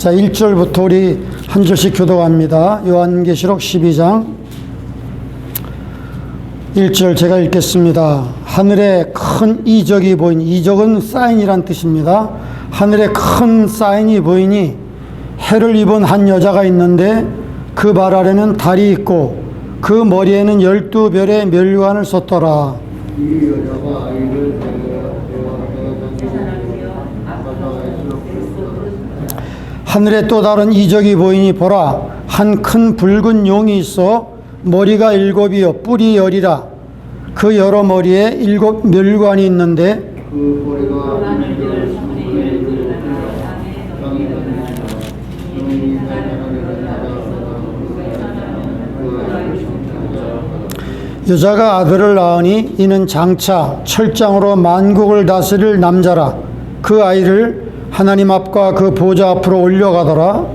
자, 1절부터 우리 한 절씩 교독합니다. 요한계시록 12장 1절 제가 읽겠습니다. 하늘에 큰 이적이 보이니, 이적은 사인이란 뜻입니다. 하늘에 큰 사인이 보이니 해를 입은 한 여자가 있는데 그 발 아래는 달이 있고 그 머리에는 12별의 멸관을 썼더라. 이 여자가 아이를 하늘에 또 다른 이적이 보이니 보라, 한 큰 붉은 용이 있어 머리가 7이요 뿔이 10이라. 그 여러 머리에 7 멸관이 있는데 그 머리가 여자가 아들을 낳으니 이는 장차 철장으로 만국을 다스릴 남자라. 그 아이를 하나님 앞과 그 보좌 앞으로 올려가더라.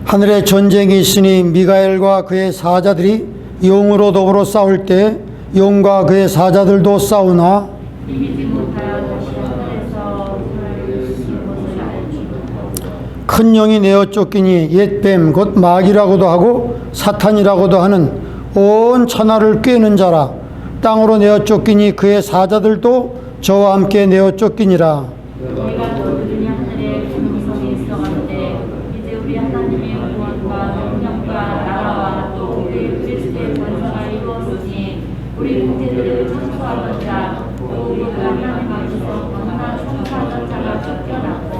하늘에 전쟁이 있으니 미가엘과 그의 사자들이 용으로 더불어 싸울 때 용과 그의 사자들도 싸우나 큰 영이 내어 쫓기니 옛뱀 곧 마귀라고도 하고 사탄이라고도 하는 온 천하를 꿰는 자라. 땅으로 내어 쫓기니 그의 사자들도 저와 함께 내어 쫓기니라. 내가 또 들으니 하늘에 분성이 있어가는데 이제 우리 하나님의 구원과 능력과 나라와 또 우리 그리스도의 권세가 이루어지니 우리 형제들을 청소하던 자 또 우리가 하나님 앞에서 언나 청소하던 자가 쫓겨났고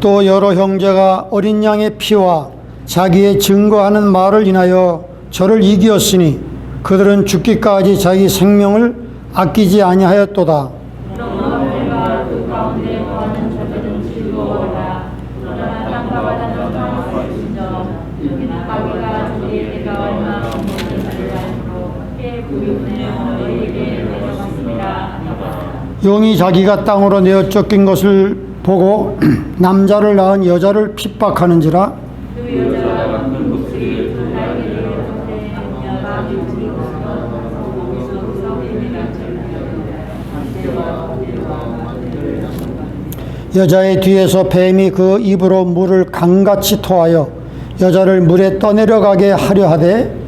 또 여러 형제가 어린 양의 피와 자기의 증거하는 말을 인하여 저를 이기었으니 그들은 죽기까지 자기 생명을 아끼지 아니하였도다. 그러므로 내가 그 가운데 거하는 자들은 즐거워하라. 그러나 땅과 바다는 파멸하신저 여기는 마귀가 저희에게가 얼마나 없는지를 알므로 해 구육내어 너희에게 내려갔습니다. 용이 자기가 땅으로 내어 쫓긴 것을 보고 남자를 낳은 여자를 핍박하는지라. 그 여자가 큰 목소리로 그 날개를 내었는데 여자가 미국이 여자의 뒤에서 뱀이 그 입으로 물을 강같이 토하여 여자를 물에 떠내려가게 하려 하되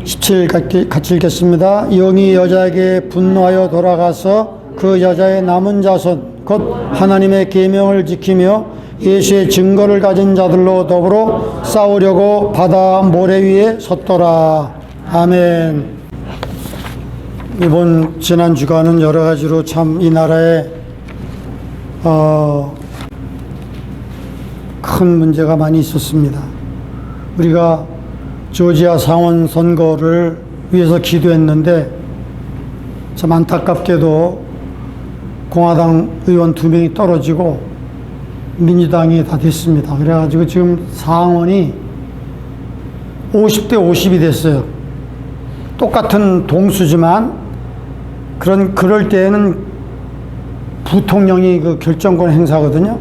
17 같이 읽겠습니다. 영이 여자에게 분노하여 돌아가서 그 여자의 남은 자손 곧 하나님의 계명을 지키며 예수의 증거를 가진 자들로 더불어 싸우려고 바다 모래 위에 섰더라. 아멘. 이번 지난 주간은 여러 가지로 참 이 나라에 큰 문제가 많이 있었습니다. 우리가 조지아 상원 선거를 위해서 기도했는데 참 안타깝게도 공화당 의원 2명이 떨어지고 민주당이 다 됐습니다. 그래가지고 지금 상원이 50대 50이 됐어요. 똑같은 동수지만 그럴 때에는 부통령이 그 결정권 행사거든요.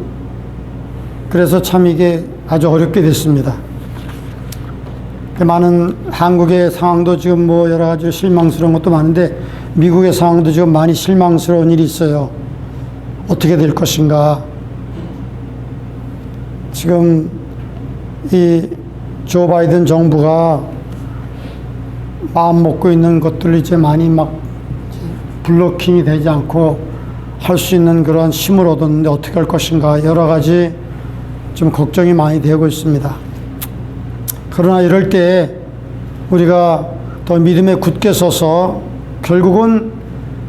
그래서 참 이게 아주 어렵게 됐습니다. 많은 한국의 상황도 지금 뭐 여러 가지 실망스러운 것도 많은데 미국의 상황도 지금 많이 실망스러운 일이 있어요. 어떻게 될 것인가. 지금 이 조 바이든 정부가 마음 먹고 있는 것들을 이제 많이 막 블로킹이 되지 않고 할 수 있는 그런 힘을 얻었는데 어떻게 할 것인가 여러 가지 좀 걱정이 많이 되고 있습니다. 그러나 이럴 때 우리가 더 믿음에 굳게 서서 결국은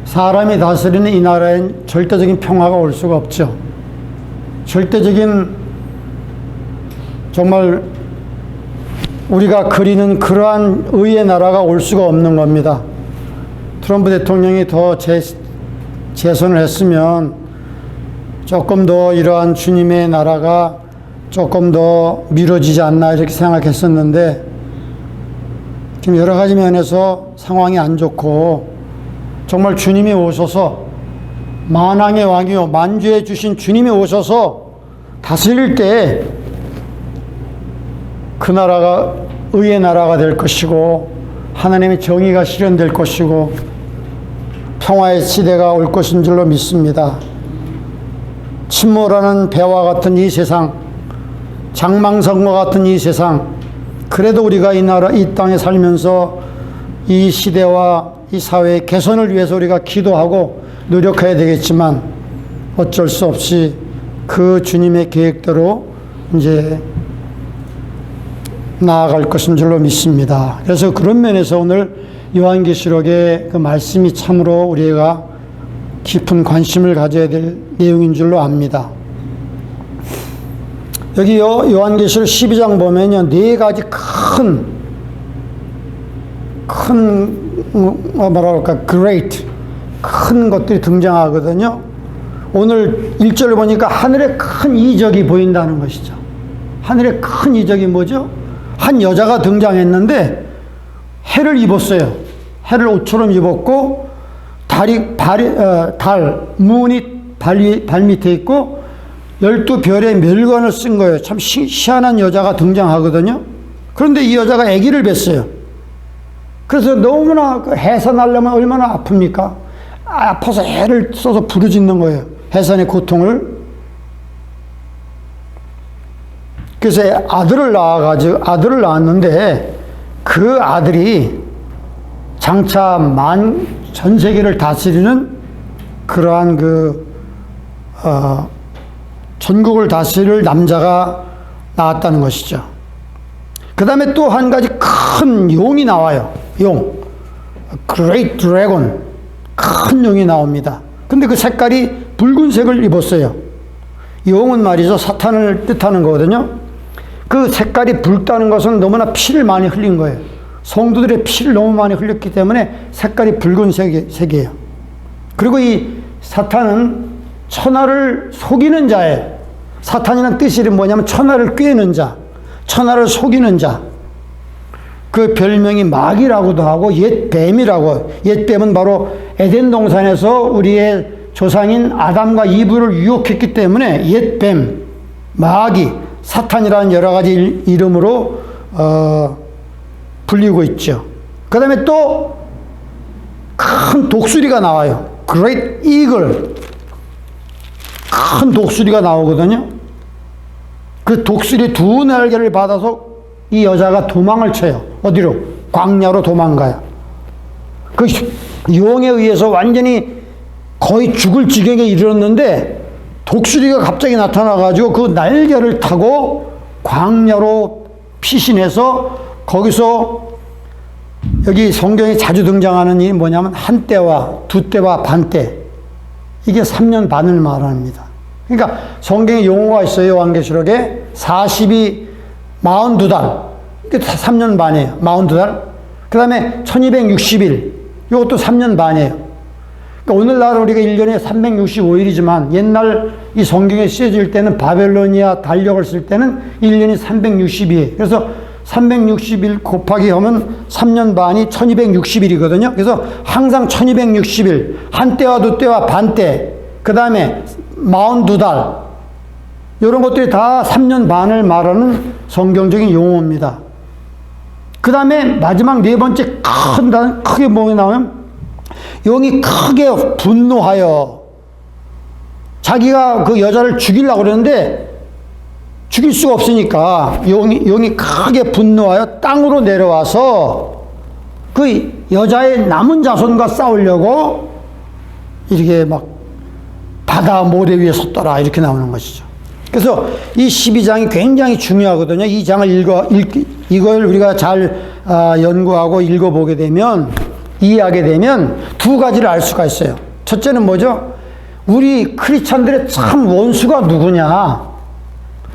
사람이 다스리는 이 나라엔 절대적인 평화가 올 수가 없죠. 절대적인 정말 우리가 그리는 그러한 의의 나라가 올 수가 없는 겁니다. 트럼프 대통령이 더 재선을 했으면 조금 더 이러한 주님의 나라가 조금 더 미뤄지지 않나 이렇게 생각했었는데 지금 여러 가지 면에서 상황이 안 좋고 정말 주님이 오셔서 만왕의 왕이요 만주해 주신 주님이 오셔서 다스릴 때 그 나라가 의의 나라가 될 것이고 하나님의 정의가 실현될 것이고 평화의 시대가 올 것인 줄로 믿습니다. 침몰하는 배와 같은 이 세상, 장망성과 같은 이 세상, 그래도 우리가 이 나라, 이 땅에 살면서 이 시대와 이 사회의 개선을 위해서 우리가 기도하고 노력해야 되겠지만 어쩔 수 없이 그 주님의 계획대로 이제 나아갈 것인 줄로 믿습니다. 그래서 그런 면에서 오늘 요한계시록의 그 말씀이 참으로 우리가 깊은 관심을 가져야 될 내용인 줄로 압니다. 여기 요한계시록 12장 보면요, 네 가지 great, 큰 것들이 등장하거든요. 오늘 1절을 보니까 하늘에 큰 이적이 보인다는 것이죠. 하늘에 큰 이적이 뭐죠? 한 여자가 등장했는데 해를 입었어요. 해를 옷처럼 입었고 문이 발 밑에 있고 12별의 멸관을 쓴 거예요. 참 희한한 여자가 등장하거든요. 그런데 이 여자가 아기를 뱄어요. 그래서 너무나 해산하려면 얼마나 아픕니까? 아파서 해를 써서 부르짖는 거예요. 해산의 고통을. 그래서 아들을 낳았는데 그 아들이 장차 전 세계를 다스리는 그러한 전국을 다스릴 남자가 나왔다는 것이죠. 그 다음에 또 한 가지 큰 용이 나와요. 용. Great Dragon. 큰 용이 나옵니다. 근데 그 색깔이 붉은색을 입었어요. 용은 말이죠, 사탄을 뜻하는 거거든요. 그 색깔이 붉다는 것은 너무나 피를 많이 흘린 거예요. 성도들의 피를 너무 많이 흘렸기 때문에 색깔이 붉은색이에요. 그리고 이 사탄은 천하를 속이는 자예요. 사탄이라는 뜻이 뭐냐면 천하를 꿰는 자, 천하를 속이는 자. 그 별명이 마귀라고도 하고 옛뱀이라고. 옛뱀은 바로 에덴 동산에서 우리의 조상인 아담과 이브를 유혹했기 때문에 옛뱀, 마귀, 사탄이라는 여러 가지 이름으로 불리고 있죠. 그 다음에 또 큰 독수리가 나와요. Great Eagle. 큰 독수리가 나오거든요. 그 독수리 두 날개를 받아서 이 여자가 도망을 쳐요. 어디로? 광야로 도망가요. 그 용에 의해서 완전히 거의 죽을 지경에 이르렀는데 독수리가 갑자기 나타나가지고 그 날개를 타고 광야로 피신해서 거기서 여기 성경에 자주 등장하는 일이 뭐냐면 한 때와 두 때와 반 때. 이게 3년 반을 말합니다. 그러니까 성경에 용어가 있어요. 요한계시록에 42달. 이게 다 3년 반이에요. 42달. 그 다음에 1260일. 이것도 3년 반이에요. 그러니까 오늘날 우리가 1년에 365일이지만 옛날 이 성경에 쓰여질 때는 바벨로니아 달력을 쓸 때는 1년이 360일. 그래서 360일 곱하기 하면 3년 반이 1260일이거든요. 그래서 항상 1260일, 한 때와 두 때와 반 때, 그 다음에 42달, 이런 것들이 다 3년 반을 말하는 성경적인 용어입니다. 그 다음에 마지막 네 번째 크게 뭐가 나오면 용이 크게 분노하여 자기가 그 여자를 죽이려고 그러는데 죽일 수가 없으니까 용이 크게 분노하여 땅으로 내려와서 그 여자의 남은 자손과 싸우려고 이렇게 막 바다 모래 위에 섰더라 이렇게 나오는 것이죠. 그래서 이 12장이 굉장히 중요하거든요. 이 장을 이걸 우리가 잘 연구하고 읽어보게 되면 이해하게 되면 두 가지를 알 수가 있어요. 첫째는 뭐죠? 우리 크리스찬들의 참 원수가 누구냐?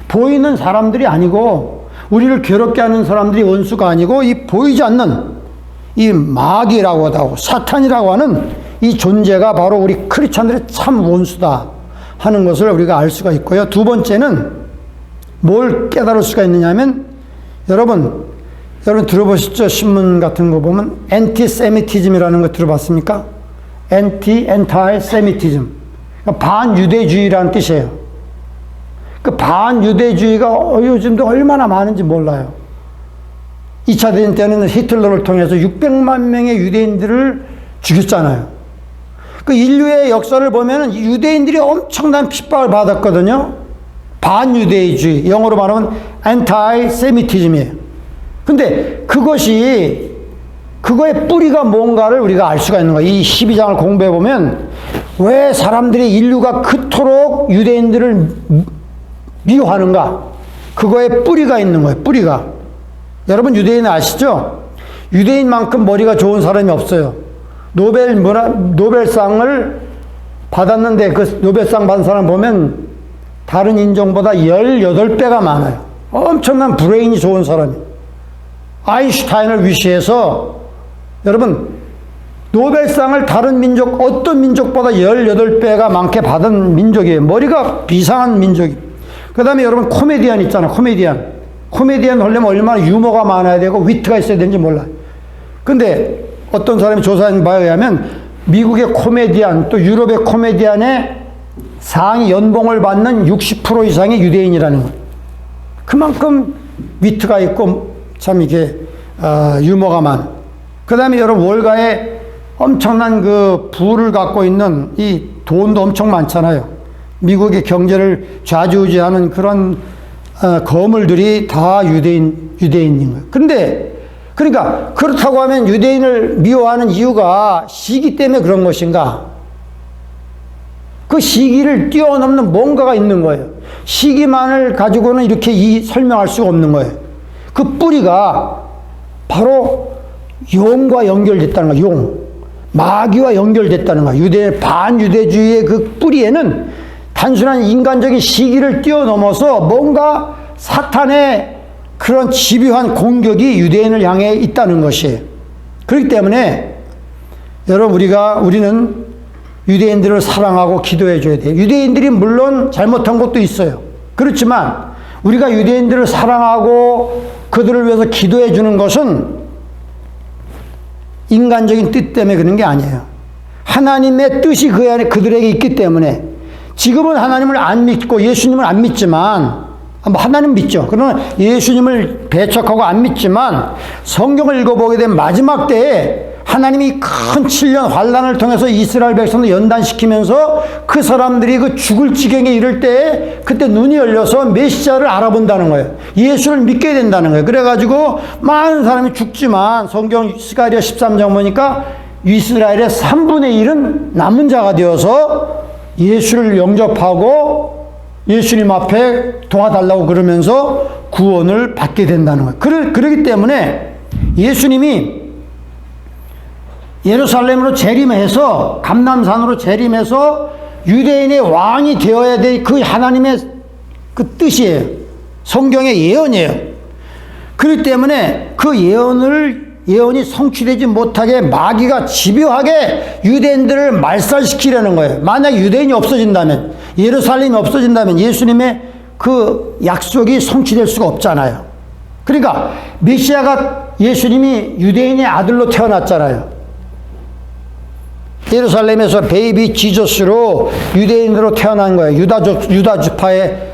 보이는 사람들이 아니고 우리를 괴롭게 하는 사람들이 원수가 아니고 이 보이지 않는 이 마귀라고 하고 사탄이라고 하는 이 존재가 바로 우리 크리스찬들의 참 원수다 하는 것을 우리가 알 수가 있고요. 두 번째는 뭘 깨달을 수가 있느냐면 여러분 들어보셨죠? 신문 같은 거 보면 엔티세미티즘이라는 거 들어봤습니까? 엔타이세미티즘. 그러니까 반유대주의라는 뜻이에요. 그 반유대주의가 요즘도 얼마나 많은지 몰라요. 2차 대전 때는 히틀러를 통해서 600만 명의 유대인들을 죽였잖아요. 그 인류의 역사를 보면은 유대인들이 엄청난 핍박을 받았거든요. 반유대주의, 영어로 말하면 anti-Semitism이에요. 근데 그거의 뿌리가 뭔가를 우리가 알 수가 있는 거예요. 이 12장을 공부해 보면 왜 사람들이 인류가 그토록 유대인들을 미워하는가? 그거에 뿌리가 있는 거예요. 뿌리가. 여러분 유대인 아시죠? 유대인만큼 머리가 좋은 사람이 없어요. 노벨상을 받았는데 그 노벨상 받은 사람 보면 다른 인종보다 18배가 많아요. 엄청난 브레인이 좋은 사람이. 아인슈타인을 위시해서 여러분 노벨상을 다른 민족 어떤 민족보다 18배가 많게 받은 민족이에요. 머리가 비상한 민족이. 그 다음에 여러분 코미디언 있잖아요. 코미디언 하려면 얼마나 유머가 많아야 되고 위트가 있어야 되는지 몰라요. 근데 어떤 사람이 조사한 바에 의하면 미국의 코미디언 또 유럽의 코미디언의 상위 연봉을 받는 60% 이상이 유대인이라는 거예요. 그만큼 위트가 있고 참 이게 유머가 많아. 그 다음에 여러분 월가에 엄청난 그 부를 갖고 있는 이 돈도 엄청 많잖아요. 미국의 경제를 좌지우지하는 그런 거물들이 다 유대인인 거예요. 그러니까 그렇다고 하면 유대인을 미워하는 이유가 시기 때문에 그런 것인가? 그 시기를 뛰어넘는 뭔가가 있는 거예요. 시기만을 가지고는 이렇게 설명할 수가 없는 거예요. 그 뿌리가 바로 용과 연결됐다는 거예요. 용. 마귀와 연결됐다는 거예요. 반유대주의의 그 뿌리에는 단순한 인간적인 시기를 뛰어넘어서 뭔가 사탄의 그런 집요한 공격이 유대인을 향해 있다는 것이에요. 그렇기 때문에 여러분 우리는 유대인들을 사랑하고 기도해 줘야 돼요. 유대인들이 물론 잘못한 것도 있어요. 그렇지만 우리가 유대인들을 사랑하고 그들을 위해서 기도해 주는 것은 인간적인 뜻 때문에 그런 게 아니에요. 하나님의 뜻이 그 안에 그들에게 있기 때문에 지금은 하나님을 안 믿고 예수님을 안 믿지만 하나님 믿죠. 그러나 예수님을 배척하고 안 믿지만 성경을 읽어보게 되면 마지막 때에 하나님이 큰 7년 환란을 통해서 이스라엘 백성을 연단시키면서 그 사람들이 그 죽을 지경에 이를 때 그때 눈이 열려서 메시아를 알아본다는 거예요. 예수를 믿게 된다는 거예요. 그래가지고 많은 사람이 죽지만 성경 스가랴 13장 보니까 이스라엘의 3분의 1은 남은 자가 되어서 예수를 영접하고 예수님 앞에 도와달라고 그러면서 구원을 받게 된다는 거예요. 그러기 때문에 예수님이 예루살렘으로 재림해서 감람산으로 재림해서 유대인의 왕이 되어야 될 그 하나님의 그 뜻이에요. 성경의 예언이에요. 그렇기 때문에 그 예언이 성취되지 못하게 마귀가 집요하게 유대인들을 말살시키려는 거예요. 만약 유대인이 없어진다면, 예루살렘이 없어진다면 예수님의 그 약속이 성취될 수가 없잖아요. 그러니까 메시아가 예수님이 유대인의 아들로 태어났잖아요. 예루살렘에서 베이비 지저스로 유대인으로 태어난 거예요. 유다 지파의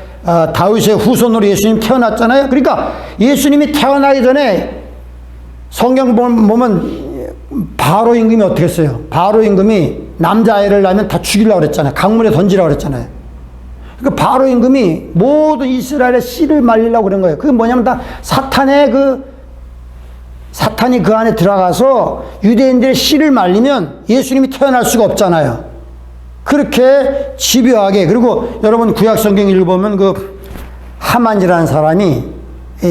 다윗의 후손으로 예수님 태어났잖아요. 그러니까 예수님이 태어나기 전에 성경 보면 바로 임금이 어떻게 했어요? 바로 임금이 남자아이를 낳으면 다 죽이려고 그랬잖아요. 강물에 던지려고 그랬잖아요. 그러니까 바로 임금이 모든 이스라엘의 씨를 말리려고 그런 거예요. 그게 뭐냐면 다 사탄이 그 안에 들어가서 유대인들의 씨를 말리면 예수님이 태어날 수가 없잖아요. 그렇게 집요하게. 그리고 여러분 구약 성경 읽어보면 그 하만이라는 사람이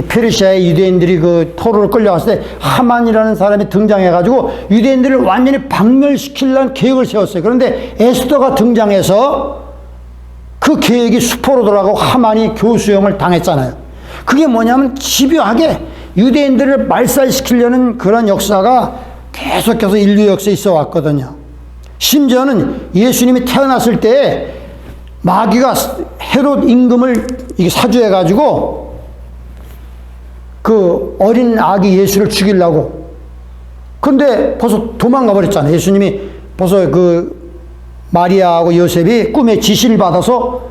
페르시아의 유대인들이 그 포로로 끌려갔을 때 하만이라는 사람이 등장해가지고 유대인들을 완전히 박멸시키려는 계획을 세웠어요. 그런데 에스더가 등장해서 그 계획이 수포로 돌아가고 하만이 교수형을 당했잖아요. 그게 뭐냐면 집요하게 유대인들을 말살시키려는 그런 역사가 계속해서 인류 역사에 있어 왔거든요. 심지어는 예수님이 태어났을 때 마귀가 헤롯 임금을 사주해가지고 그 어린 아기 예수를 죽이려고. 근데 벌써 도망가 버렸잖아요. 예수님이 벌써 그 마리아하고 요셉이 꿈에 지시를 받아서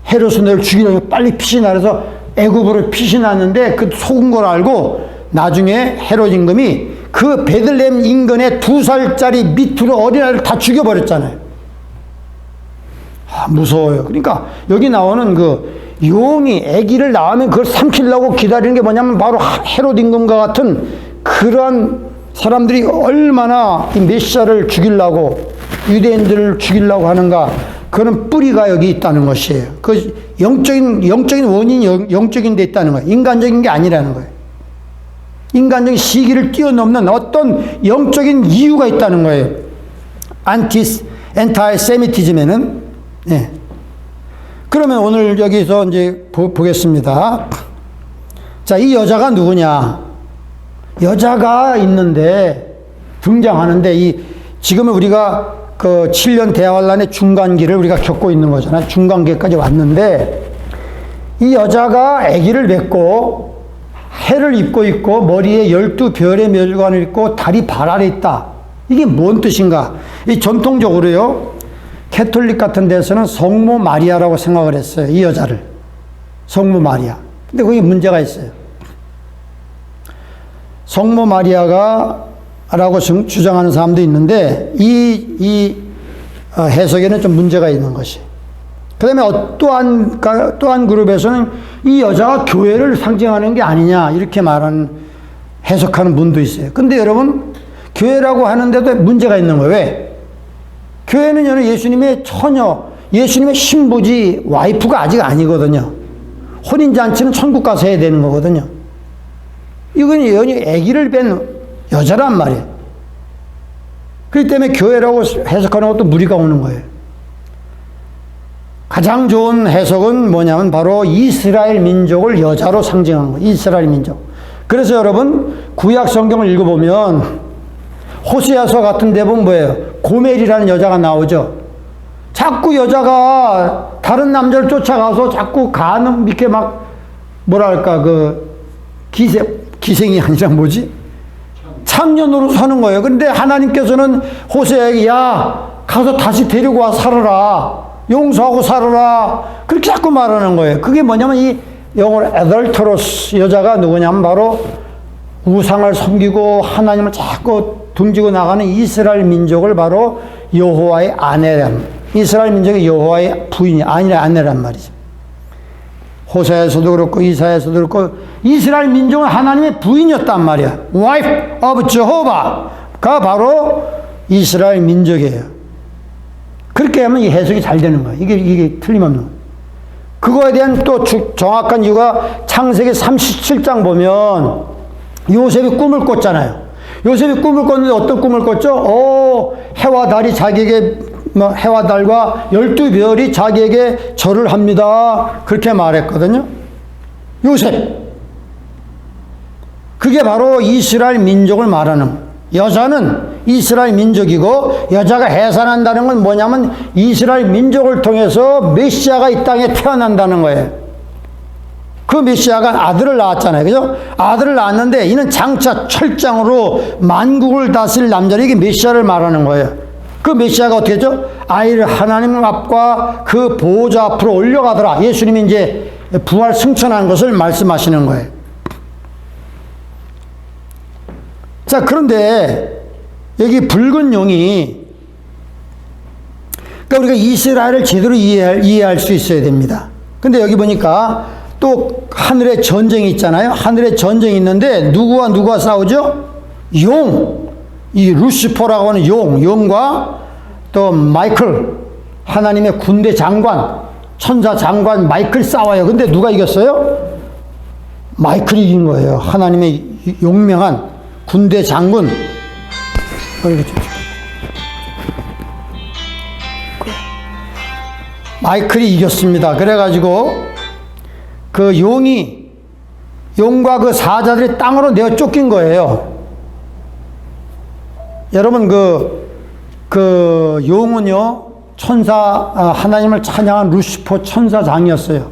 헤롯은 너를 죽이려고 빨리 피신하래서 애굽으로 피신하는데 그 속은 걸 알고 나중에 헤롯 임금이 그 베들레헴 인근의 2살짜리 밑으로 어린아이를 다 죽여버렸잖아요. 무서워요. 그러니까 여기 나오는 그 용이 아기를 낳으면 그걸 삼키려고 기다리는 게 뭐냐면 바로 헤롯 임금과 같은 그러한 사람들이 얼마나 이 메시아를 죽이려고, 유대인들을 죽이려고 하는가, 그런 뿌리가 여기 있다는 것이에요. 그 영적인 원인이 영적인 데 있다는 거예요. 인간적인 게 아니라는 거예요. 인간적인 시기를 뛰어넘는 어떤 영적인 이유가 있다는 거예요. 엔타이세미티즘에는. 네. 그러면 오늘 여기서 이제 보겠습니다. 자, 이 여자가 누구냐? 여자가 있는데, 등장하는데, 지금은 우리가 그 7년 대환란의 중간기를 우리가 겪고 있는 거잖아요. 중간기까지 왔는데, 이 여자가 아기를 맺고, 해를 입고 있고, 머리에 12별의 멸관을 입고, 다리 발 아래 있다. 이게 뭔 뜻인가? 이 전통적으로요, 캐톨릭 같은 데서는 성모 마리아라고 생각을 했어요. 이 여자를. 성모 마리아. 근데 거기 문제가 있어요. 성모 마리아가 라고 주장하는 사람도 있는데 이 해석에는 좀 문제가 있는 것이. 그 다음에 또한 그룹에서는 이 여자가 교회를 상징하는 게 아니냐 이렇게 말하는, 해석하는 분도 있어요. 근데 여러분, 교회라고 하는데도 문제가 있는 거예요. 왜? 교회는 예수님의 처녀, 예수님의 신부지 와이프가 아직 아니거든요. 혼인잔치는 천국 가서 해야 되는 거거든요. 이건 아기를 뵌 여자란 말이에요. 그렇기 때문에 교회라고 해석하는 것도 무리가 오는 거예요. 가장 좋은 해석은 뭐냐면 바로 이스라엘 민족을 여자로 상징하는 거예요. 이스라엘 민족. 그래서 여러분, 구약 성경을 읽어보면 호세아서 같은 데 보면 뭐예요? 고멜이라는 여자가 나오죠. 자꾸 여자가 다른 남자를 쫓아가서 자꾸 가는, 이렇게 막, 뭐랄까, 기생이 아니라 뭐지? 참년으로 사는 거예요. 근데 하나님께서는 호세에게, 야, 가서 다시 데리고 와 살아라. 용서하고 살아라. 그렇게 자꾸 말하는 거예요. 그게 뭐냐면 이 영어로 adulterous 여자가 누구냐면 바로 우상을 섬기고 하나님을 자꾸 등지고 나가는 이스라엘 민족을 바로 여호와의 아내란, 이스라엘 민족의 여호와의 부인이 아니라 아내란 말이죠. 호세에서도 그렇고 이사야에서도 그렇고 이스라엘 민족은 하나님의 부인이었단 말이야. Wife of Jehovah가 바로 이스라엘 민족이에요. 그렇게 하면 이 해석이 잘 되는 거예요. 이게 틀림없는 거예요. 그거에 대한 또 정확한 이유가 창세기 37장 보면 요셉이 꿈을 꿨잖아요. 요셉이 꿈을 꿨는데 어떤 꿈을 꿨죠? 해와 달이 자기에게, 해와 달과 12별이 자기에게 절을 합니다. 그렇게 말했거든요. 요셉. 그게 바로 이스라엘 민족을 말하는 거예요. 여자는 이스라엘 민족이고, 여자가 해산한다는 건 뭐냐면 이스라엘 민족을 통해서 메시아가 이 땅에 태어난다는 거예요. 그 메시아가 아들을 낳았잖아요. 그죠? 아들을 낳았는데 이는 장차 철장으로 만국을 다스릴 남자를, 이게 메시아를 말하는 거예요. 그 메시아가 어떻게 했죠? 아이를 하나님 앞과 그 보호자 앞으로 올려가더라. 예수님이 이제 부활 승천한 것을 말씀하시는 거예요. 자, 그런데 여기 붉은 용이, 그러니까 우리가 이스라엘을 제대로 이해할 수 있어야 됩니다. 근데 여기 보니까 또 하늘에 전쟁이 있잖아요. 하늘에 전쟁이 있는데 누구와 싸우죠? 용, 이 루시퍼라고 하는 용과 또 마이클, 하나님의 군대 장관, 천사 장관 마이클 싸워요. 근데 누가 이겼어요? 마이클이 이긴 거예요. 하나님의 용맹한 군대 장군. 마이클이 이겼습니다. 그래가지고 그 용과 그 사자들이 땅으로 내어 쫓긴 거예요. 여러분, 그 용은요, 하나님을 찬양한 루시퍼 천사장이었어요.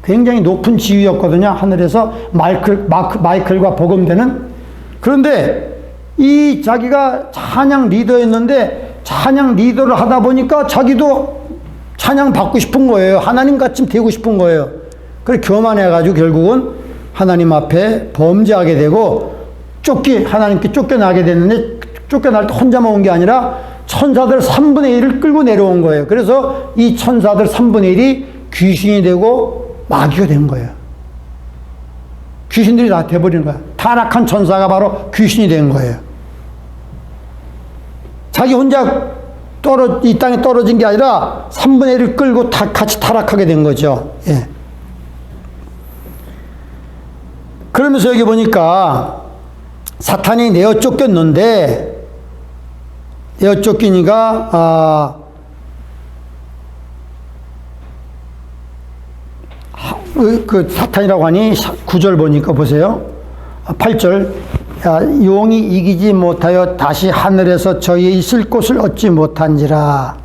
굉장히 높은 지위였거든요. 하늘에서 마이클과 복음되는. 그런데 이 자기가 찬양 리더였는데 찬양 리더를 하다 보니까 자기도 찬양 받고 싶은 거예요. 하나님 같이 되고 싶은 거예요. 그래 교만해가지고 결국은 하나님 앞에 범죄하게 되고 하나님께 쫓겨나게 됐는데, 쫓겨날 때 혼자만 온 게 아니라 천사들 3분의 1을 끌고 내려온 거예요. 그래서 이 천사들 3분의 1이 귀신이 되고 마귀가 된 거예요. 귀신들이 다 돼버리는 거야. 타락한 천사가 바로 귀신이 된 거예요. 자기 혼자 이 땅에 떨어진 게 아니라 3분의 1을 끌고 같이 타락하게 된 거죠. 예. 그러면서 여기 보니까 사탄이 내어 쫓겼는데, 내어 쫓기니까, 그 사탄이라고 하니 9절 보니까 보세요. 8절. 용이 이기지 못하여 다시 하늘에서 저희 있을 곳을 얻지 못한지라.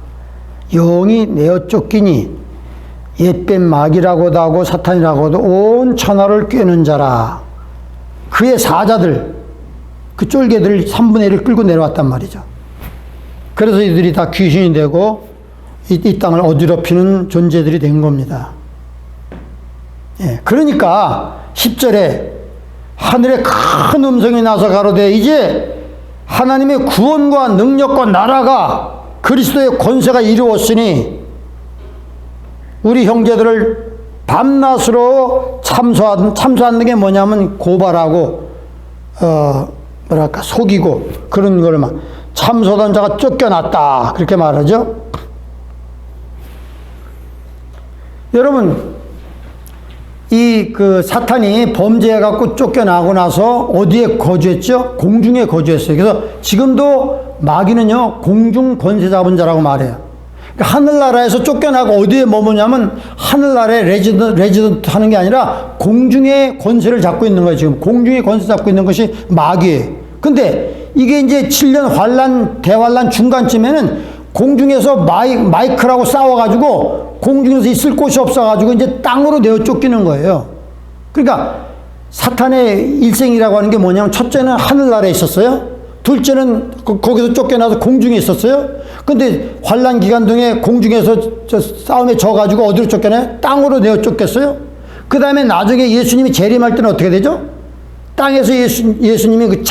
용이 내어 쫓기니 옛뱀 마귀라고도 하고 사탄이라고도 온 천하를 꿰는 자라. 그의 사자들, 그 쫄개들 3분의 1을 끌고 내려왔단 말이죠. 그래서 이들이 다 귀신이 되고 이 땅을 어지럽히는 존재들이 된 겁니다. 예, 그러니까 10절에 하늘에 큰 음성이 나서 가로되 이제 하나님의 구원과 능력과 나라가 그리스도의 권세가 이루었으니 우리 형제들을 밤낮으로 참소하는 게 뭐냐면 고발하고 속이고 그런 걸만 참소하던 자가 쫓겨났다 그렇게 말하죠. 여러분, 그 사탄이 범죄해갖고 쫓겨나고 나서 어디에 거주했죠? 공중에 거주했어요. 그래서 지금도 마귀는요, 공중 권세 잡은 자라고 말해요. 그러니까 하늘나라에서 쫓겨나고 어디에 머무냐면 하늘나라에 레지던트 하는 게 아니라 공중의 권세를 잡고 있는 거예요. 지금 공중의 권세 잡고 있는 것이 마귀예요. 근데 이게 이제 7년 대환란 중간쯤에는 공중에서 마이크라고 싸워가지고 공중에서 있을 곳이 없어가지고 이제 땅으로 내어 쫓기는 거예요. 그러니까 사탄의 일생이라고 하는 게 뭐냐면 첫째는 하늘나라에 있었어요. 둘째는 거기서 쫓겨나서 공중에 있었어요. 근데 환란 기간 중에 공중에서 싸움에 져가지고 어디로 쫓겨나요? 땅으로 내어 쫓겼어요. 그 다음에 나중에 예수님이 재림할 때는 어떻게 되죠? 땅에서 예수님이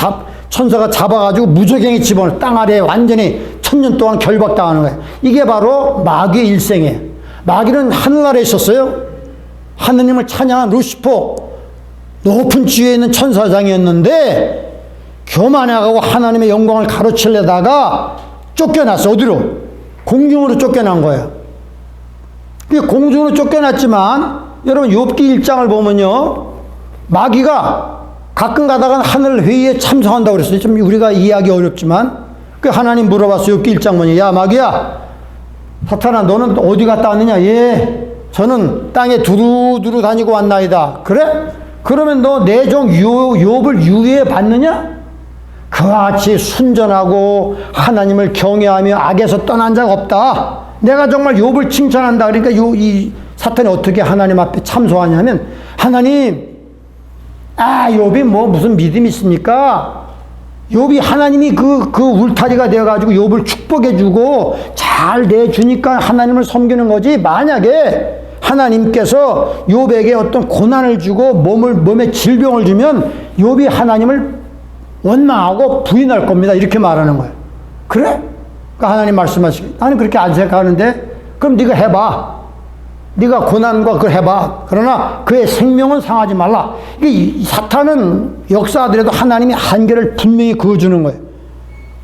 천사가 잡아가지고 무저갱이 집어넣어 땅 아래에 완전히 1000년 동안 결박당하는 거예요. 이게 바로 마귀의 일생이에요. 마귀는 하늘나라에 있었어요. 하느님을 찬양한 루시퍼, 높은 지위에 있는 천사장이었는데 교만해가고 하나님의 영광을 가로치려다가 쫓겨났어. 어디로? 공중으로 쫓겨난 거예요. 공중으로 쫓겨났지만 여러분 욥기 1장을 보면요, 마귀가 가끔 가다가 하늘 회의에 참석한다고 그랬어요. 좀 우리가 이해하기 어렵지만 그 하나님 물어봤어요. 욥기 1장 뭐냐? 야 마귀야, 사탄아 너는 어디 갔다 왔느냐? 예, 저는 땅에 두루두루 다니고 왔나이다. 그래? 그러면 너 내 종 욥을 유예해 봤느냐? 그와 같이 순전하고 하나님을 경외하며 악에서 떠난 자가 없다. 내가 정말 욥을 칭찬한다. 그러니까 이 사탄이 어떻게 하나님 앞에 참소하냐면, 하나님, 욥이 뭐 무슨 믿음이 있습니까? 욥이 하나님이 그 울타리가 되어가지고 욥을 축복해주고 잘 내주니까 하나님을 섬기는 거지. 만약에 하나님께서 욥에게 어떤 고난을 주고 몸에 질병을 주면 욥이 하나님을 원망하고 부인할 겁니다. 이렇게 말하는 거예요. 그래? 그러니까 하나님 말씀하시기, 나는 그렇게 안 생각하는데, 그럼 네가 해봐. 네가 고난과 그걸 해봐. 그러나 그의 생명은 상하지 말라. 이 사탄은 역사하더라도 하나님이 한계를 분명히 그어주는 거예요.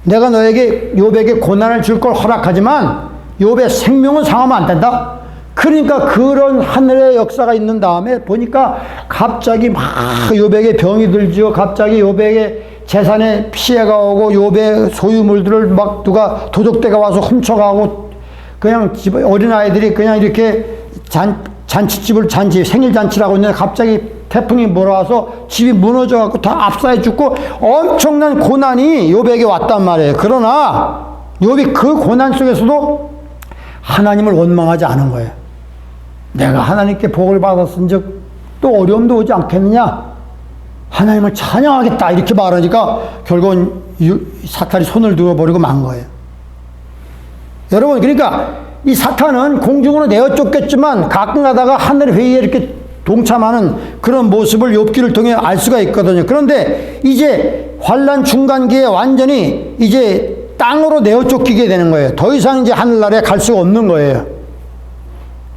내가 너에게 욥에게 고난을 줄 걸 허락하지만 욥의 생명은 상하면 안 된다. 그러니까 그런 하늘의 역사가 있는 다음에 보니까 갑자기 막 욥에게 병이 들지요. 갑자기 욥에게 재산에 피해가 오고 욥의 소유물들을 막 누가 도적대가 와서 훔쳐가고, 그냥 어린아이들이 그냥 이렇게 생일잔치라고 했는데 갑자기 태풍이 몰아와서 집이 무너져갖고 다 압사해 죽고 엄청난 고난이 욥에게 왔단 말이에요. 그러나 욥이 그 고난 속에서도 하나님을 원망하지 않은 거예요. 내가 하나님께 복을 받았은즉 또 어려움도 오지 않겠느냐? 하나님을 찬양하겠다 이렇게 말하니까 결국은 사탄이 손을 들어버리고 만 거예요. 여러분, 그러니까 이 사탄은 공중으로 내어 쫓겼지만 가끔 가다가 하늘 회의에 이렇게 동참하는 그런 모습을 욥기를 통해 알 수가 있거든요. 그런데 이제 환란 중간기에 완전히 이제 땅으로 내어 쫓기게 되는 거예요. 더 이상 이제 하늘나라에 갈 수가 없는 거예요.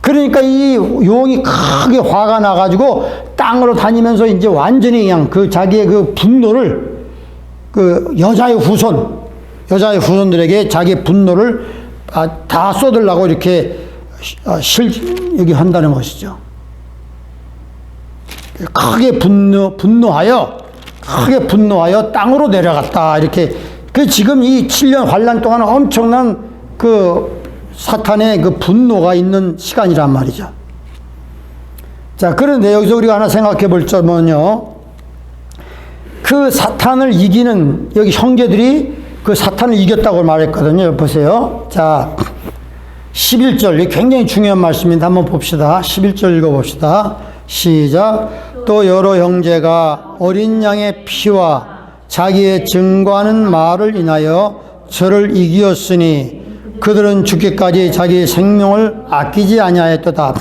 그러니까 이 용이 크게 화가 나가지고 땅으로 다니면서 이제 완전히 그냥 그 자기의 그 분노를 그 여자의 후손들에게 자기의 분노를 다 쏟으려고 이렇게 여기 한다는 것이죠. 크게 분노하여 땅으로 내려갔다. 이렇게 그 지금 이 7년 환란 동안 엄청난 그 사탄의 그 분노가 있는 시간이란 말이죠. 자, 그런데 여기서 우리가 하나 생각해 볼 점은요, 그 사탄을 이기는, 여기 형제들이 그 사탄을 이겼다고 말했거든요. 보세요. 자, 11절, 굉장히 중요한 말씀인데 한번 봅시다. 11절 읽어봅시다. 시작. 또 여러 형제가 어린 양의 피와 자기의 증거하는 말을 인하여 저를 이기었으니 그들은 죽기까지 자기의 생명을 아끼지 아니하였도다.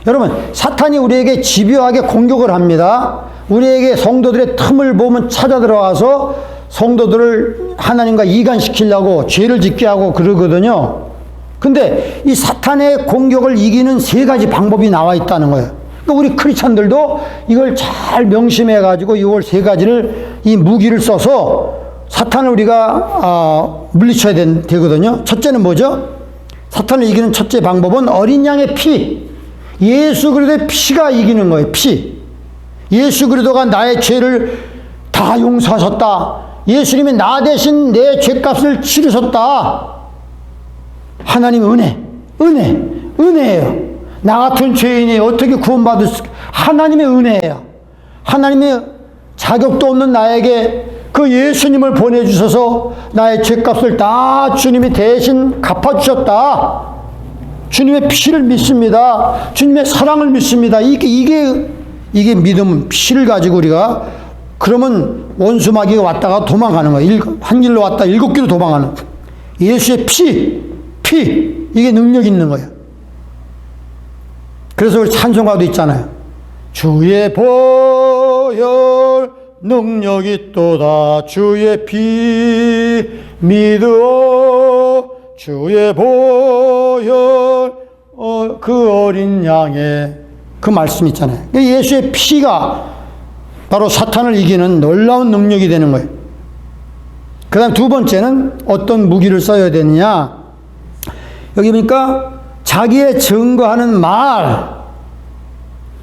여러분, 사탄이 우리에게 집요하게 공격을 합니다. 우리에게 성도들의 틈을 보면 찾아 들어와서 성도들을 하나님과 이간시키려고 죄를 짓게 하고 그러거든요. 근데 이 사탄의 공격을 이기는 세 가지 방법이 나와 있다는 거예요. 그러니까 우리 크리스찬들도 이걸 잘 명심해 가지고 이걸 세 가지를, 이 무기를 써서 사탄을 우리가 물리쳐야 되거든요. 첫째는 뭐죠? 사탄을 이기는 첫째 방법은 어린 양의 피, 예수 그리스도의 피가 이기는 거예요. 피. 예수 그리스도가 나의 죄를 다 용서하셨다. 예수님이 나 대신 내 죄값을 치르셨다. 하나님의 은혜예요. 나 같은 죄인이 어떻게 구원받을 수, 하나님의 은혜예요. 하나님의 자격도 없는 나에게 그 예수님을 보내주셔서 나의 죄값을 다 주님이 대신 갚아주셨다. 주님의 피를 믿습니다. 주님의 사랑을 믿습니다. 이게 믿음, 피를 가지고 우리가, 그러면 원수 마귀가 왔다가 도망가는 거예요. 한 길로 왔다 7길로 도망가는 거예요. 예수의 피, 이게 능력 있는 거예요. 그래서 우리 찬송가도 있잖아요. 주의 보혈 능력이 있도다. 주의 피 믿어. 주의 보혈 그 어린 양의 그 말씀 있잖아요. 예수의 피가 바로 사탄을 이기는 놀라운 능력이 되는 거예요. 그 다음 두 번째는 어떤 무기를 써야 되느냐. 여기 보니까 자기의 증거하는 말,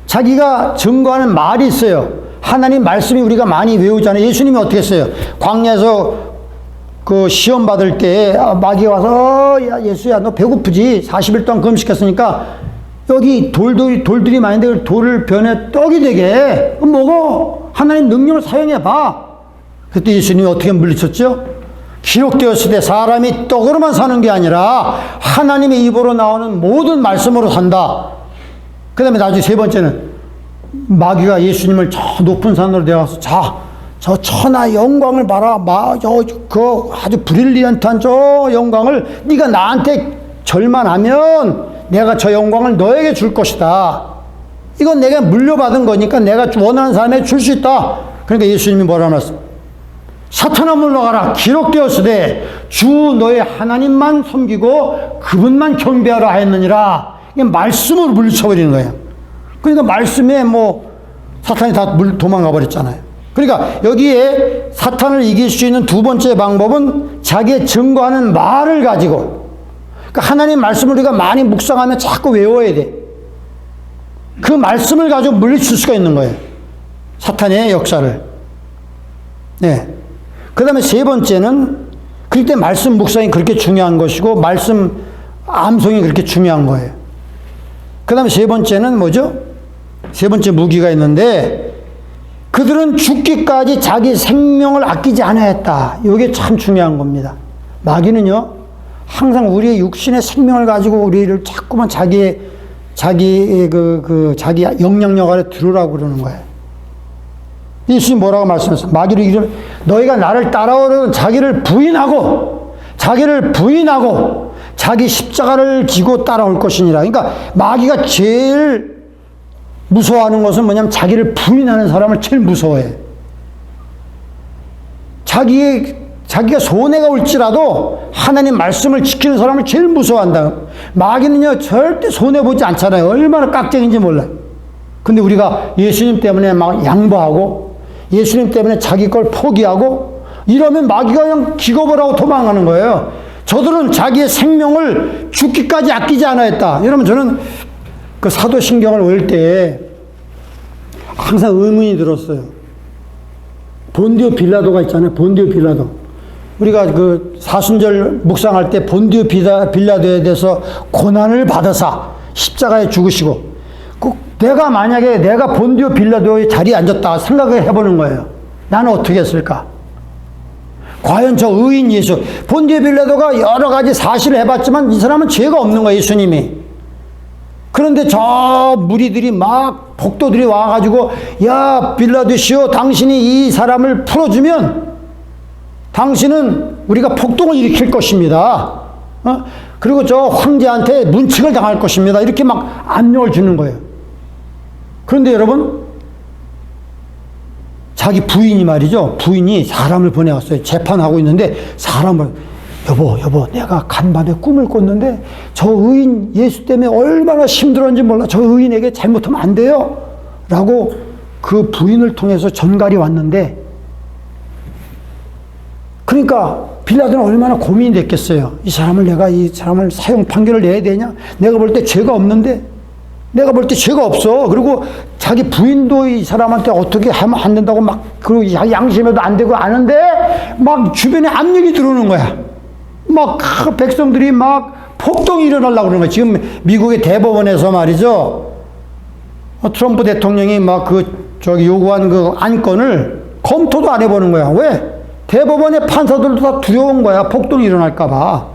자기가 증거하는 말이 있어요. 하나님 말씀이 우리가 많이 외우잖아요. 예수님이 어떻게 했어요? 광야에서 그 시험 받을 때 마귀가 와서 야 예수야 너 배고프지? 40일 동안 금식했으니까 여기 돌들이 많은데 돌을 변해 떡이 되게 그럼 먹어. 하나님 능력을 사용해 봐. 그때 예수님이 어떻게 물리쳤죠? 기록되었을 때 사람이 떡으로만 사는 게 아니라 하나님의 입으로 나오는 모든 말씀으로 산다. 그 다음에 나중에 세 번째는 마귀가 예수님을 저 높은 산으로 내가서 저 천하 영광을 봐라. 그 아주 브릴리언트한 저 영광을 네가 나한테 절만하면 내가 저 영광을 너에게 줄 것이다. 이건 내가 물려받은 거니까 내가 원하는 사람에게 줄 수 있다. 그러니까 예수님이 뭐라 말씀? 사탄아 물러가라. 기록되었으되 주 너의 하나님만 섬기고 그분만 경배하라 하였느니라. 이게 말씀으로 물리쳐버리는 거예요. 그러니까 말씀에 사탄이 다 도망가 버렸잖아요. 그러니까 여기에 사탄을 이길 수 있는 두 번째 방법은 자기의 증거하는 말을 가지고, 그러니까 하나님 말씀을 우리가 많이 묵상하면 자꾸 외워야 돼. 그 말씀을 가지고 물리칠 수가 있는 거예요. 사탄의 역사를. 네. 그 다음에 세 번째는 그때 말씀 묵상이 그렇게 중요한 것이고 말씀 암송이 그렇게 중요한 거예요. 그 다음에 세 번째는 뭐죠? 세 번째 무기가 있는데 그들은 죽기까지 자기 생명을 아끼지 않아했다. 이게 참 중요한 겁니다. 마귀는요 항상 우리의 육신의 생명을 가지고 우리를 자꾸만 자기 영향력 아래 들으라고 그러는 거예요. 예수님 뭐라고 말씀하셨어요? 마귀를 이기려면 너희가 나를 따라오려면 자기를 부인하고 자기 십자가를 지고 따라올 것이니라. 그러니까 마귀가 제일 무서워하는 것은 뭐냐면 자기를 부인하는 사람을 제일 무서워해. 자기가 손해가 올지라도 하나님 말씀을 지키는 사람을 제일 무서워한다. 마귀는요, 절대 손해보지 않잖아요. 얼마나 깍쟁인지 몰라요. 근데 우리가 예수님 때문에 막 양보하고, 예수님 때문에 자기 걸 포기하고, 이러면 마귀가 그냥 기겁을 하고 도망가는 거예요. 저들은 자기의 생명을 죽기까지 아끼지 않았다. 여러분, 저는 그 사도신경을 읽을 때에 항상 의문이 들었어요. 본디오 빌라도가 있잖아요. 본디오 빌라도. 우리가 그 사순절 묵상할 때 본디오 빌라도에 대해서 고난을 받아서 십자가에 죽으시고, 만약에 내가 본디오 빌라도의 자리에 앉았다 생각을 해보는 거예요. 나는 어떻게 했을까? 과연 저 의인 예수, 본디오 빌라도가 여러 가지 사실을 해봤지만 이 사람은 죄가 없는 거예요, 예수님이. 그런데 저 무리들이 막 복도들이 와가지고, 야, 빌라도시오, 당신이 이 사람을 풀어주면 당신은 우리가 폭동을 일으킬 것입니다. 그리고 저 황제한테 문책을 당할 것입니다. 이렇게 막 압력을 주는 거예요. 그런데 여러분, 자기 부인이 말이죠. 부인이 사람을 보내왔어요. 재판하고 있는데 사람을, 여보, 내가 간밤에 꿈을 꿨는데 저 의인 예수 때문에 얼마나 힘들었는지 몰라. 저 의인에게 잘못하면 안 돼요. 라고 그 부인을 통해서 전갈이 왔는데, 그러니까 빌라도는 얼마나 고민이 됐겠어요. 이 사람을 사형 판결을 내야 되냐? 내가 볼 때 죄가 없는데, 내가 볼 때 죄가 없어. 그리고 자기 부인도 이 사람한테 어떻게 하면 안 된다고 막, 그리고 양심에도 안 되고 아는데, 막 주변에 압력이 들어오는 거야. 막 백성들이 막 폭동이 일어나려고 그러는 거야. 지금 미국의 대법원에서 말이죠. 트럼프 대통령이 막 요구한 그 안건을 검토도 안 해보는 거야. 왜? 대법원의 판사들도 다 두려운 거야. 폭동이 일어날까봐.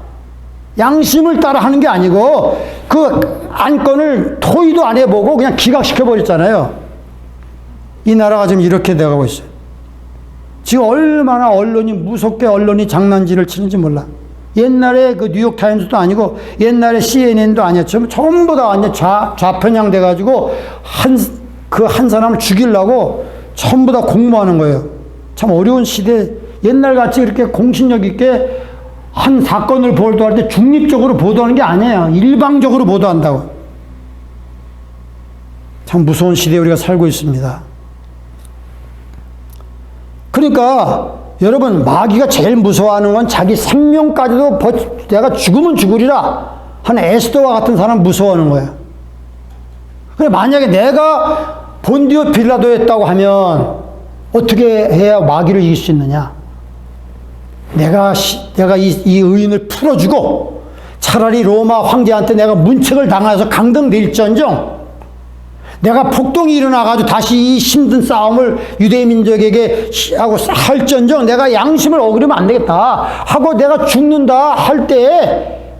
양심을 따라 하는 게 아니고 그 안건을 토의도 안 해보고 그냥 기각시켜버렸잖아요. 이 나라가 지금 이렇게 돼가고 있어요. 지금 얼마나 무섭게 언론이 장난질을 치는지 몰라. 옛날에 그 뉴욕타임스도 아니고 옛날에 CNN도 아니었죠. 전부 다 완전 좌편향 돼가지고 한 사람을 죽이려고 전부 다 공모하는 거예요. 참 어려운 시대. 옛날같이 이렇게 공신력 있게 한 사건을 보도할 때 중립적으로 보도하는 게 아니에요. 일방적으로 보도한다고. 참 무서운 시대에 우리가 살고 있습니다. 그러니까 여러분, 마귀가 제일 무서워하는 건 자기 생명까지도 내가 죽으면 죽으리라 하는 에스더와 같은 사람 무서워하는 거예요. 그래, 만약에 내가 본디오 빌라도였다고 하면 어떻게 해야 마귀를 이길 수 있느냐? 내가 이 의인을 풀어주고 차라리 로마 황제한테 내가 문책을 당해서 강등될지언정 내가 폭동이 일어나가지고 다시 이 힘든 싸움을 유대 민족에게 하고 할지언정 내가 양심을 어기르면 안 되겠다 하고 내가 죽는다 할 때에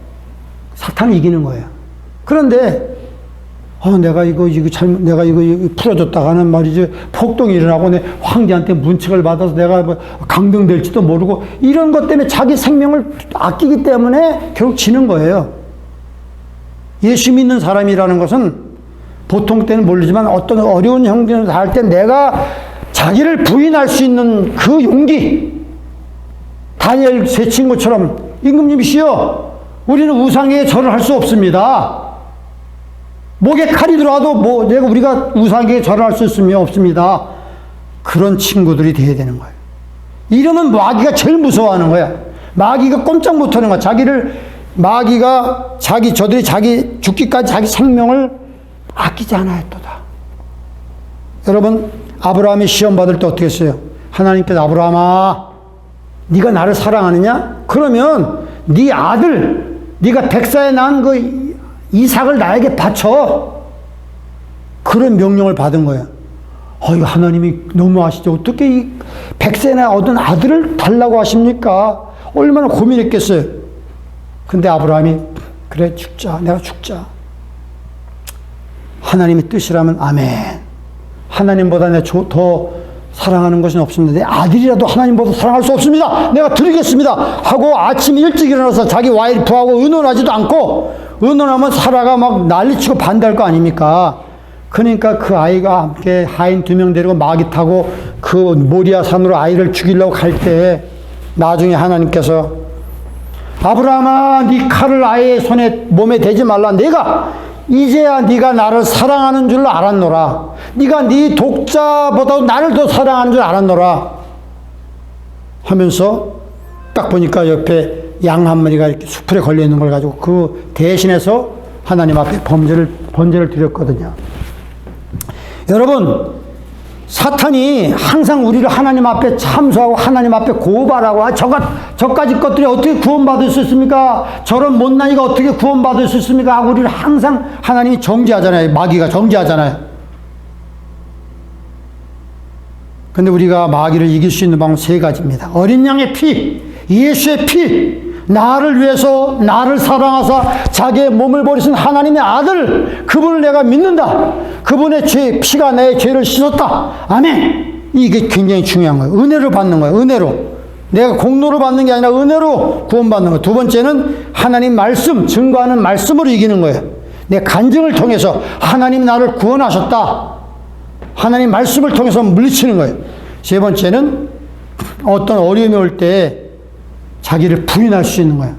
사탄을 이기는 거예요. 그런데 내가 이거 풀어줬다가는 말이지 폭동이 일어나고 내 황제한테 문책을 받아서 내가 강등될지도 모르고 이런 것 때문에 자기 생명을 아끼기 때문에 결국 지는 거예요. 예수 믿는 사람이라는 것은 보통 때는 모르지만 어떤 어려운 형편을 할 때 내가 자기를 부인할 수 있는 그 용기, 다니엘 세 친구처럼 임금님이시여 우리는 우상에 절을 할 수 없습니다. 목에 칼이 들어와도 우리가 우상에게 절할 수 있으며 없습니다. 그런 친구들이 돼야 되는 거예요. 이러면 마귀가 제일 무서워하는 거야. 마귀가 꼼짝 못하는 거야. 저들이 자기 죽기까지 자기 생명을 아끼지 않았도다. 여러분, 아브라함이 시험 받을 때 어떻게 했어요? 하나님께서 아브라함아, 네가 나를 사랑하느냐? 그러면 네 아들, 네가 백사에 낳은 그 이삭을 나에게 바쳐. 그런 명령을 받은 거예요. 이거 하나님이 너무하시죠. 어떻게 이 백세나 얻은 아들을 달라고 하십니까? 얼마나 고민했겠어요. 근데 아브라함이 그래 죽자. 내가 죽자. 하나님의 뜻이라면 아멘. 하나님보다 내가 더 사랑하는 것은 없습니다. 내 아들이라도 하나님보다 사랑할 수 없습니다. 내가 드리겠습니다. 하고 아침 일찍 일어나서 자기 와이프하고 의논하지도 않고 의논하면 사라가 막 난리치고 반대할 거 아닙니까? 그러니까 그 아이가 함께 하인 2명 데리고 마귀 타고 그 그 모리아 산으로 아이를 죽이려고 갈 때 나중에 하나님께서 아브라함아 네 칼을 아이의 손에 몸에 대지 말라. 내가 이제야 네가 나를 사랑하는 줄 알았노라. 네가 네 독자보다도 나를 더 사랑하는 줄 알았노라 하면서 딱 보니까 옆에 양 한 마리가 이렇게 수풀에 걸려 있는 걸 가지고 그 대신해서 하나님 앞에 번제를 드렸거든요. 여러분, 사탄이 항상 우리를 하나님 앞에 참소하고 하나님 앞에 고발하고 저까지 것들이 어떻게 구원받을 수 있습니까? 저런 못난이가 어떻게 구원받을 수 있습니까? 하고 우리를 항상 하나님이 정죄하잖아요. 마귀가 정죄하잖아요. 근데 우리가 마귀를 이길 수 있는 방법 세 가지입니다. 어린 양의 피, 예수의 피, 나를 위해서 나를 사랑하사 자기의 몸을 버리신 하나님의 아들, 그분을 내가 믿는다. 그분의 피가 내 죄를 씻었다. 아멘. 이게 굉장히 중요한 거예요. 은혜를 받는 거예요. 은혜로. 내가 공로를 받는 게 아니라 은혜로 구원받는 거예요. 두 번째는 하나님 말씀, 증거하는 말씀으로 이기는 거예요. 내 간증을 통해서 하나님 나를 구원하셨다. 하나님 말씀을 통해서 물리치는 거예요. 세 번째는 어떤 어려움이 올 때 자기를 부인할 수 있는 거야.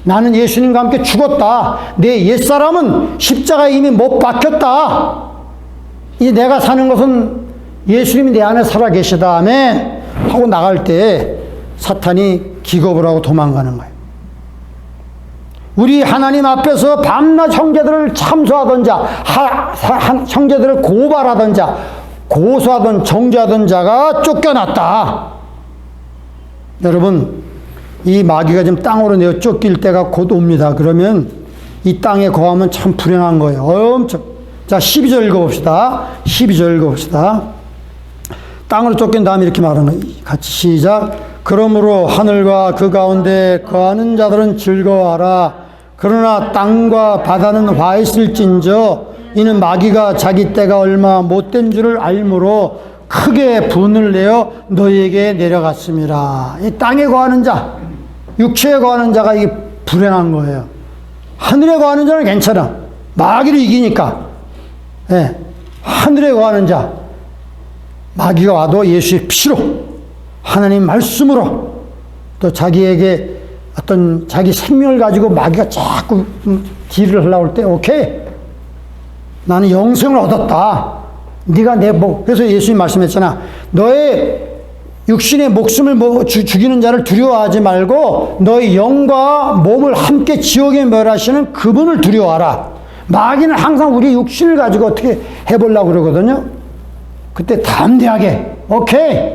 나는 예수님과 함께 죽었다. 내 옛사람은 십자가에 이미 못 박혔다. 이제 내가 사는 것은 예수님이 내 안에 살아계시다. 아멘. 하고 나갈 때 사탄이 기겁을 하고 도망가는 거예요. 우리 하나님 앞에서 밤낮 형제들을 참소하던 자, 형제들을 고발하던 자, 고소하던 정죄하던 자가 쫓겨났다. 여러분, 이 마귀가 지금 땅으로 내어 쫓길 때가 곧 옵니다. 그러면 이 땅에 거하면 참 불행한 거예요. 엄청. 자, 12절 읽어봅시다. 12절 읽어봅시다. 땅으로 쫓긴 다음에 이렇게 말하는 거예요. 같이 시작. 그러므로 하늘과 그 가운데 거하는 자들은 즐거워하라. 그러나 땅과 바다는 화 있을진저 이는 마귀가 자기 때가 얼마 못된 줄을 알므로 크게 분을 내어 너희에게 내려갔습니다. 이 땅에 거하는 자, 육체에 거하는 자가 이게 불행한 거예요. 하늘에 거하는 자는 괜찮아. 마귀를 이기니까. 예. 하늘에 거하는 자, 마귀가 와도 예수의 피로, 하나님 말씀으로, 또 자기에게 어떤 자기 생명을 가지고 마귀가 자꾸 딜을 하려고 할 때, 오케이. 나는 영생을 얻었다. 네가 내 목. 그래서 예수님 말씀했잖아. 너의 육신의 목숨을 죽이는 자를 두려워하지 말고 너의 영과 몸을 함께 지옥에 멸하시는 그분을 두려워하라. 마귀는 항상 우리 육신을 가지고 어떻게 해보려고 그러거든요. 그때 담대하게 오케이.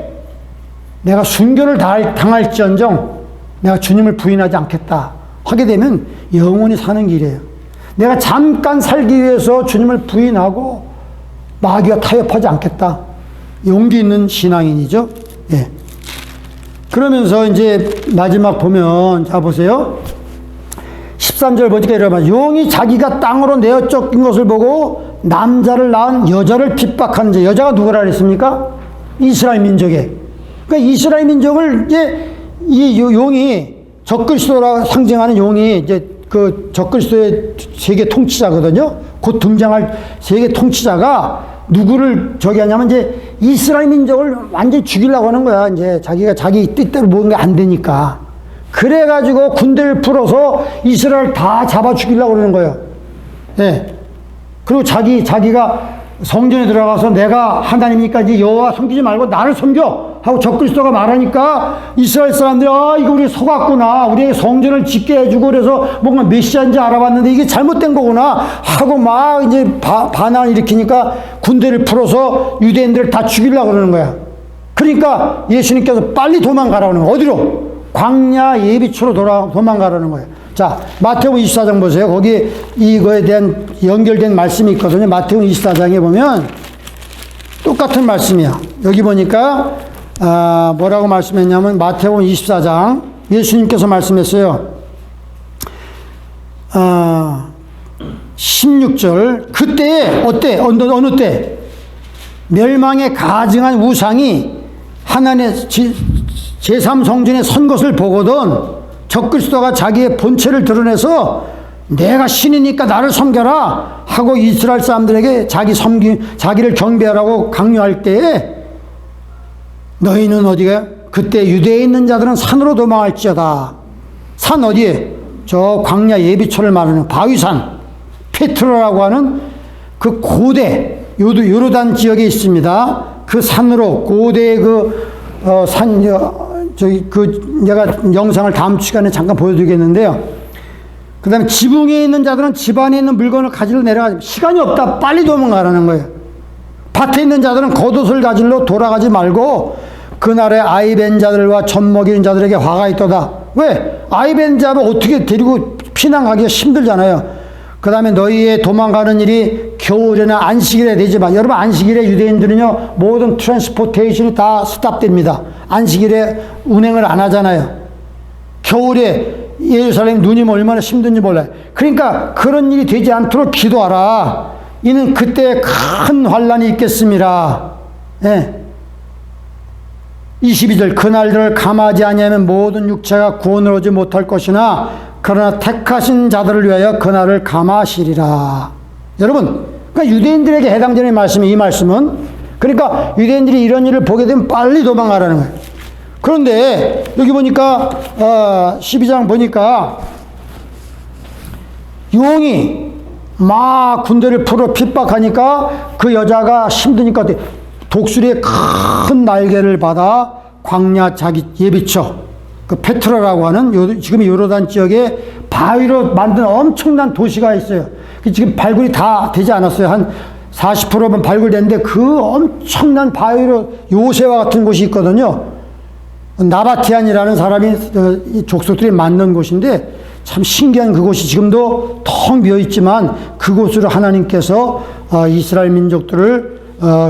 내가 순교를 당할지언정 내가 주님을 부인하지 않겠다 하게 되면 영원히 사는 길이에요. 내가 잠깐 살기 위해서 주님을 부인하고 마귀가 타협하지 않겠다. 용기 있는 신앙인이죠. 예. 그러면서 이제 마지막 보면, 자 보세요. 13절 보니까 이러면 용이 자기가 땅으로 내어 쫓긴 것을 보고 남자를 낳은 여자를 핍박하는 자. 여자가 누구라 그랬습니까? 이스라엘 민족에. 그러니까 이스라엘 민족을 이제 이 용이 적그리스도라 상징하는 용이 이제 그 적그리스도의 세계 통치자거든요. 곧 등장할 세계 통치자가 누구를 저기 하냐면 이제 이스라엘 민족을 완전히 죽이려고 하는 거야. 이제 자기가 자기 뜻대로 모든 게 안 되니까. 그래가지고 군대를 풀어서 이스라엘 다 잡아 죽이려고 그러는 거예요. 예. 그리고 자기가 성전에 들어가서 내가 하나님이니까 이제 여호와 섬기지 말고 나를 섬겨 하고 적그리스도가 말하니까 이스라엘 사람들이 이거 우리 속았구나. 우리의 성전을 짓게 해주고 그래서 뭔가 메시아인지 알아봤는데 이게 잘못된 거구나 하고 막 이제 반항을 일으키니까 군대를 풀어서 유대인들을 다 죽이려고 그러는 거야. 그러니까 예수님께서 빨리 도망가라고 하는 거야. 어디로? 광야 예비초로 도망가라는 거예요. 자, 마태복음 24장 보세요. 거기 이거에 대한 연결된 말씀이 있거든요. 마태복음 24장에 보면 똑같은 말씀이야. 여기 보니까 뭐라고 말씀했냐면 마태복음 24장 예수님께서 말씀했어요. 16절 그때에 어때? 어느 때? 멸망에 가증한 우상이 하나님의 제3성전에 선 것을 보거든 적그리스도가 자기의 본체를 드러내서 내가 신이니까 나를 섬겨라 하고 이스라엘 사람들에게 자기를 경배하라고 강요할 때에 너희는 어디가? 그때 유대에 있는 자들은 산으로 도망할지어다. 산 어디에? 저 광야 예비초를 말하는 바위산 페트로라고 하는 그 고대 요르단 지역에 있습니다. 그 산으로 고대 내가 영상을 다음 시간에 잠깐 보여드리겠는데요. 그 다음에 지붕에 있는 자들은 집 안에 있는 물건을 가지러 내려가지 시간이 없다. 빨리 도망가라는 거예요. 밭에 있는 자들은 겉옷을 가지러 돌아가지 말고 그날에 아이벤 자들과 젖 먹이는 자들에게 화가 있도다. 왜? 아이벤 자를 어떻게 데리고 피난 가기가 힘들잖아요. 그 다음에 너희의 도망가는 일이 겨울이나 안식일에 되지만, 여러분 안식일에 유대인들은요 모든 트랜스포테이션이 다 스탑됩니다. 안식일에 운행을 안 하잖아요. 겨울에 예루살렘 눈이 얼마나 힘든지 몰라요. 그러니까 그런 일이 되지 않도록 기도하라. 이는 그때 큰 환란이 있겠습니다. 예. 22절 그날들을 감하지 아니하면 모든 육체가 구원을 오지 못할 것이나 그러나 택하신 자들을 위하여 그날을 감하시리라. 여러분, 그러니까 유대인들에게 해당되는 말씀이 이 말씀은, 그러니까 유대인들이 이런 일을 보게 되면 빨리 도망가라는 거예요. 그런데 여기 보니까 12장 보니까 용이 막 군대를 풀어 핍박하니까 그 여자가 힘드니까 독수리의 큰 날개를 받아 광야 자기 예비처 그 페트라라고 하는 지금 요르단 지역에 바위로 만든 엄청난 도시가 있어요. 지금 발굴이 다 되지 않았어요. 한 40%만 발굴됐는데 그 엄청난 바위로 요새와 같은 곳이 있거든요. 나바티안이라는 사람이 족속들이 만든 곳인데 참 신기한 그곳이 지금도 텅 비어 있지만 그곳으로 하나님께서 이스라엘 민족들을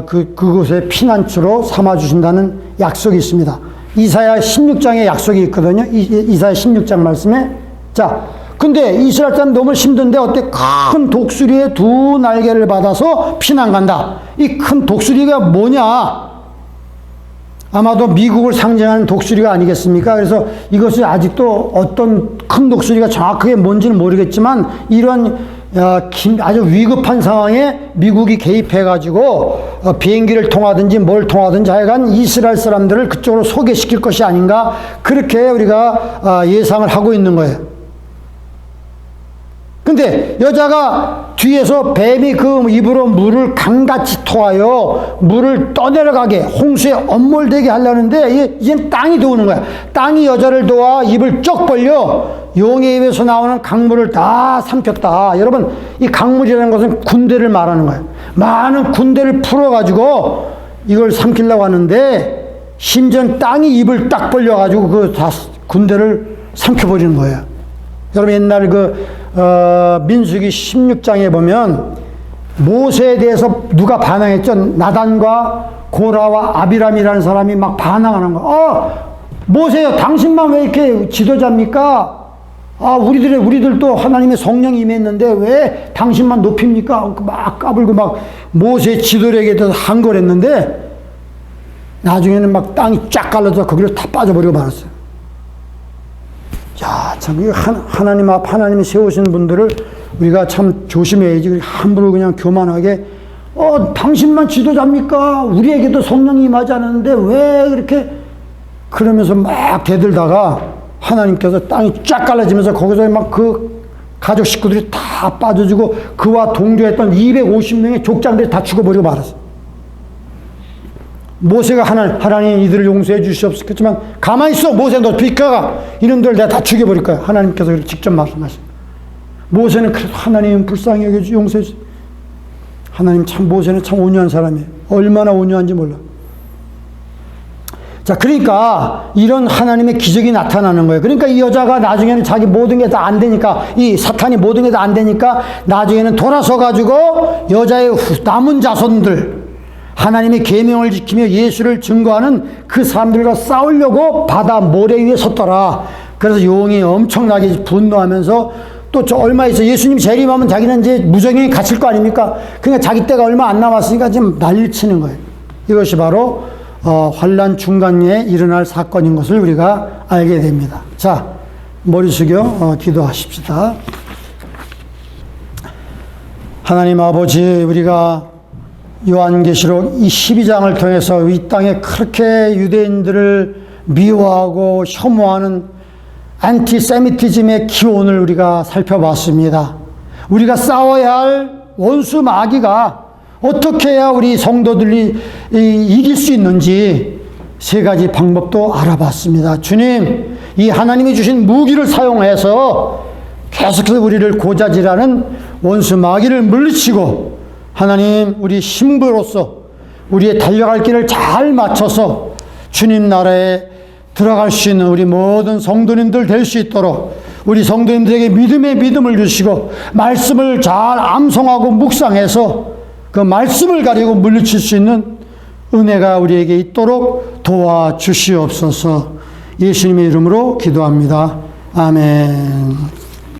그곳의 피난처로 삼아 주신다는 약속이 있습니다. 이사야 16장에 약속이 있거든요. 이사야 16장 말씀에. 자, 근데 이스라엘 사람 너무 힘든데 어때? 큰 독수리의 두 날개를 받아서 피난 간다. 이 큰 독수리가 뭐냐? 아마도 미국을 상징하는 독수리가 아니겠습니까? 그래서 이것이 아직도 어떤 큰 독수리가 정확하게 뭔지는 모르겠지만 이런 아주 위급한 상황에 미국이 개입해가지고 비행기를 통하든지 뭘 통하든지 하여간 이스라엘 사람들을 그쪽으로 소개시킬 것이 아닌가, 그렇게 우리가 예상을 하고 있는 거예요. 근데 여자가 뒤에서 뱀이 그 입으로 물을 강같이 토하여 물을 떠내려가게 홍수에 엄몰되게 하려는데 이젠 땅이 도우는 거야. 땅이 여자를 도와 입을 쩍 벌려 용의 입에서 나오는 강물을 다 삼켰다. 여러분, 이 강물이라는 것은 군대를 말하는 거예요. 많은 군대를 풀어가지고 이걸 삼키려고 하는데 심지어 땅이 입을 딱 벌려가지고 그 다 군대를 삼켜버리는 거예요. 여러분, 옛날 민수기 16장에 보면 모세에 대해서 누가 반항했죠? 나단과 고라와 아비람이라는 사람이 막 반항하는 거야. 모세요, 당신만 왜 이렇게 지도자입니까? 우리들도 하나님의 성령이 임했는데 왜 당신만 높입니까? 막 까불고 막 모세의 지도력에 대해서 항거했는데 나중에는 막 땅이 쫙 갈라져 거기로 다 빠져버리고 말았어요. 야, 참, 하나님이 세우신 분들을 우리가 참 조심해야지. 함부로 그냥 교만하게, 당신만 지도자입니까? 우리에게도 성령이 임하지 않았는데 왜 그렇게, 그러면서 막 대들다가 하나님께서 땅이 쫙 갈라지면서 거기서 막 그 가족 식구들이 다 빠져주고 그와 동조했던 250명의 족장들이 다 죽어버리고 말았어. 모세가 하나님 이들을 용서해 주시옵소서 했지만 가만히 있어, 모세 너 비켜가, 이놈들 내가 다 죽여버릴 거야. 하나님께서 직접 말씀하십니다. 모세는 그래도 하나님 불쌍히 여겨 용서해 주세요. 하나님 참, 모세는 참 온유한 사람이에요. 얼마나 온유한지 몰라. 자, 그러니까 이런 하나님의 기적이 나타나는 거예요. 그러니까 이 여자가 나중에는 자기 모든 게 다 안 되니까, 이 사탄이 모든 게 다 안 되니까 나중에는 돌아서 가지고 여자의 남은 자손들, 하나님의 계명을 지키며 예수를 증거하는 그 사람들과 싸우려고 바다 모래 위에 섰더라. 그래서 용이 엄청나게 분노하면서 또 얼마 있어 예수님 재림하면 자기는 이제 무정형에 갇힐 거 아닙니까? 그러니까 자기 때가 얼마 안 남았으니까 지금 난리를 치는 거예요. 이것이 바로 환란 중간에 일어날 사건인 것을 우리가 알게 됩니다. 자, 머리 숙여 기도하십시다. 하나님 아버지, 우리가 요한계시록 이 12장을 통해서 이 땅에 그렇게 유대인들을 미워하고 혐오하는 안티세미티즘의 기원을 우리가 살펴봤습니다. 우리가 싸워야 할 원수 마귀가 어떻게 해야 우리 성도들이 이길 수 있는지 세 가지 방법도 알아봤습니다. 주님, 이 하나님이 주신 무기를 사용해서 계속해서 우리를 고자질하는 원수 마귀를 물리치고 하나님, 우리 신부로서 우리의 달려갈 길을 잘 맞춰서 주님 나라에 들어갈 수 있는 우리 모든 성도님들 될 수 있도록 우리 성도님들에게 믿음의 믿음을 주시고 말씀을 잘 암송하고 묵상해서 그 말씀을 가지고 물리칠 수 있는 은혜가 우리에게 있도록 도와주시옵소서. 예수님의 이름으로 기도합니다. 아멘.